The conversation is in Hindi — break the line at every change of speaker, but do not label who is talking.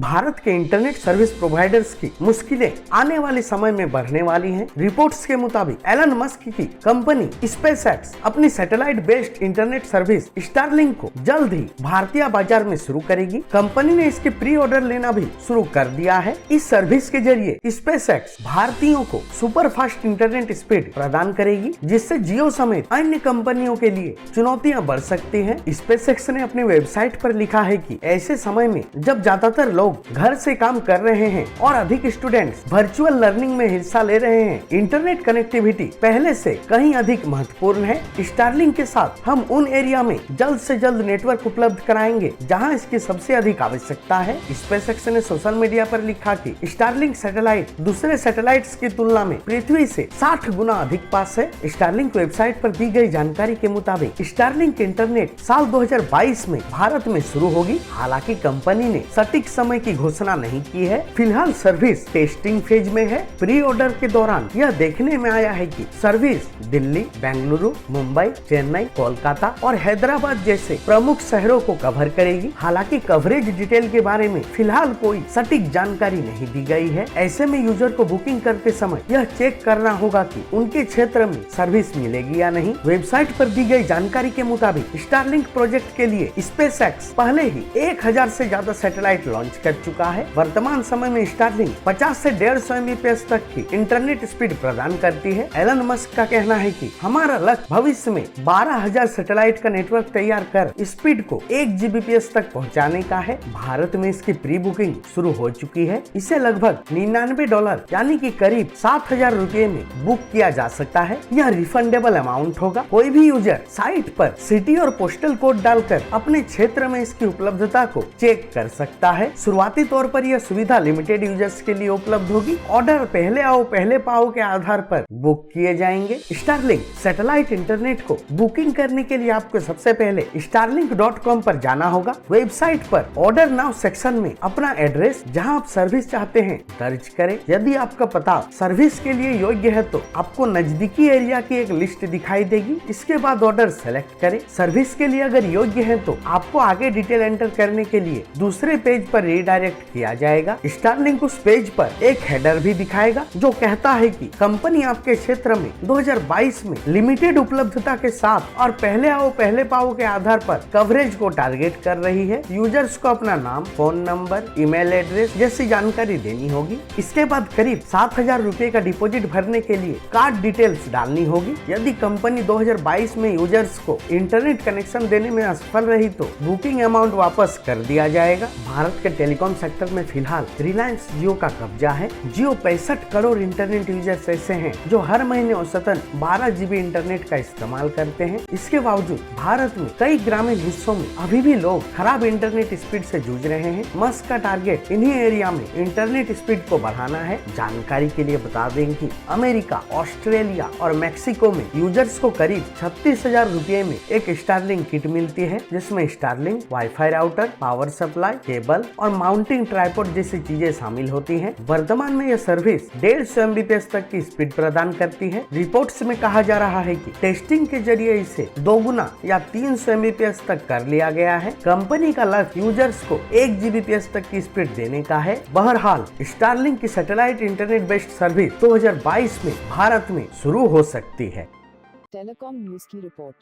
भारत के इंटरनेट सर्विस प्रोवाइडर्स की मुश्किलें आने वाले समय में बढ़ने वाली हैं। रिपोर्ट्स के मुताबिक एलन मस्क की कंपनी स्पेसएक्स अपनी satellite based internet service Starlink को जल्द ही भारतीय बाजार में शुरू करेगी। कंपनी ने इसके प्री ऑर्डर लेना भी शुरू कर दिया है। इस सर्विस के जरिए स्पेसएक्स भारतीयों को सुपर फास्ट इंटरनेट स्पीड प्रदान करेगी, जिससे जियो समेत अन्य कंपनियों के लिए चुनौतियां बढ़ सकती हैं। स्पेसएक्स ने अपनी वेबसाइट पर लिखा है कि ऐसे समय में जब ज्यादातर लोग घर से काम कर रहे हैं और अधिक स्टूडेंट्स वर्चुअल लर्निंग में हिस्सा ले रहे हैं, इंटरनेट कनेक्टिविटी पहले से कहीं अधिक महत्वपूर्ण है। स्टारलिंक के साथ हम उन एरिया में जल्द से जल्द नेटवर्क उपलब्ध कराएंगे जहां इसकी सबसे अधिक आवश्यकता है। स्पेसएक्स ने सोशल मीडिया पर लिखा कि स्टारलिंक सैटेलाइट दूसरे सैटेलाइट्स की तुलना में पृथ्वी से 60 गुना अधिक पास है। स्टारलिंक वेबसाइट पर दी गई जानकारी के मुताबिक स्टारलिंक इंटरनेट साल 2022 में भारत में शुरू होगी। हालांकि कंपनी ने सटीक समय की घोषणा नहीं की है। फिलहाल सर्विस टेस्टिंग फेज में है। प्री ऑर्डर के दौरान यह देखने में आया है कि सर्विस दिल्ली, बेंगलुरु, मुंबई, चेन्नई, कोलकाता और हैदराबाद जैसे प्रमुख शहरों को कवर करेगी। हालांकि कवरेज डिटेल के बारे में फिलहाल कोई सटीक जानकारी नहीं दी गई है। ऐसे में यूजर को बुकिंग करते समय यह चेक करना होगा कि उनके क्षेत्र में सर्विस मिलेगी या नहीं। वेबसाइट पर दी गई जानकारी के मुताबिक स्टारलिंक प्रोजेक्ट के लिए स्पेसएक्स पहले ही 1000 से ज्यादा सैटेलाइट लॉन्च कर चुका है। वर्तमान समय में स्टारलिंक 50 से 150 Mbps तक की इंटरनेट स्पीड प्रदान करती है। एलन मस्क का कहना है कि हमारा लक्ष्य भविष्य में 12,000 सैटेलाइट का नेटवर्क तैयार कर स्पीड को 1 Gbps तक पहुंचाने का है। भारत में इसकी प्री बुकिंग शुरू हो चुकी है। इसे लगभग $99 यानी कि करीब 7,000 रुपए में बुक किया जा सकता है। यह रिफंडेबल अमाउंट होगा। कोई भी यूजर साइट पर सिटी और पोस्टल कोड डालकर अपने क्षेत्र में इसकी उपलब्धता को चेक कर सकता है। शुरुआती तौर पर यह सुविधा लिमिटेड यूजर्स के लिए उपलब्ध होगी। ऑर्डर पहले आओ पहले पाओ के आधार पर बुक किए जाएंगे। स्टारलिंक सैटेलाइट इंटरनेट को बुकिंग करने के लिए आपको सबसे पहले starlink.com पर जाना होगा। वेबसाइट पर ऑर्डर नाउ सेक्शन में अपना एड्रेस जहां आप सर्विस चाहते हैं दर्ज करें। यदि आपका पता सर्विस के लिए योग्य है तो आपको नजदीकी एरिया की एक लिस्ट दिखाई देगी। इसके बाद ऑर्डर सेलेक्ट करें। सर्विस के लिए अगर योग्य है तो आपको आगे डिटेल एंटर करने के लिए दूसरे पेज पर रीडायरेक्ट किया जाएगा। स्टारलिंक उस पेज पर एक हेडर भी दिखाएगा जो कहता है कि कंपनी आपके क्षेत्र में 2022 में लिमिटेड उपलब्धता के साथ और पहले आओ पहले पाओ के आधार पर कवरेज को टारगेट कर रही है। यूजर्स को अपना नाम, फोन नंबर, ईमेल एड्रेस जैसी जानकारी देनी होगी। इसके बाद करीब 7,000 रुपए का डिपॉजिट भरने के लिए कार्ड डिटेल्स डालनी होगी। यदि कंपनी 2022 में यूजर्स को इंटरनेट कनेक्शन देने में असफल रही तो बुकिंग अमाउंट वापस कर दिया जाएगा। भारत के टेलीकॉम सेक्टर में फिलहाल रिलायंस जियो का कब्जा है। जियो 65 करोड़ इंटरनेट यूजर्स ऐसे हैं जो हर महीने औसतन 12 GB इंटरनेट का इस्तेमाल करते हैं। इसके बावजूद भारत में कई ग्रामीण हिस्सों में अभी भी लोग खराब इंटरनेट स्पीड से जूझ रहे हैं। मस्क का टारगेट इन्हीं एरिया में इंटरनेट स्पीड को बढ़ाना है। जानकारी के लिए बता दें कि अमेरिका, ऑस्ट्रेलिया और मैक्सिको में यूजर्स को करीब 36,000 रुपए में एक स्टारलिंक किट मिलती है, जिसमें Starlink, wifi router, power supply, cable और माउंटिंग ट्राइपॉड जैसी चीजें शामिल होती हैं। वर्तमान में यह सर्विस 150 Mbps तक की स्पीड प्रदान करती है। रिपोर्ट्स में कहा जा रहा है कि टेस्टिंग के जरिए इसे 2 गुना या 300 Mbps तक कर लिया गया है। कंपनी का लक्ष्य यूजर्स को 1 Gbps तक की स्पीड देने का है। बहरहाल स्टारलिंक की सैटेलाइट इंटरनेट बेस्ड सर्विस 2022 में भारत में शुरू हो सकती है।
टेलीकॉम न्यूज की रिपोर्ट।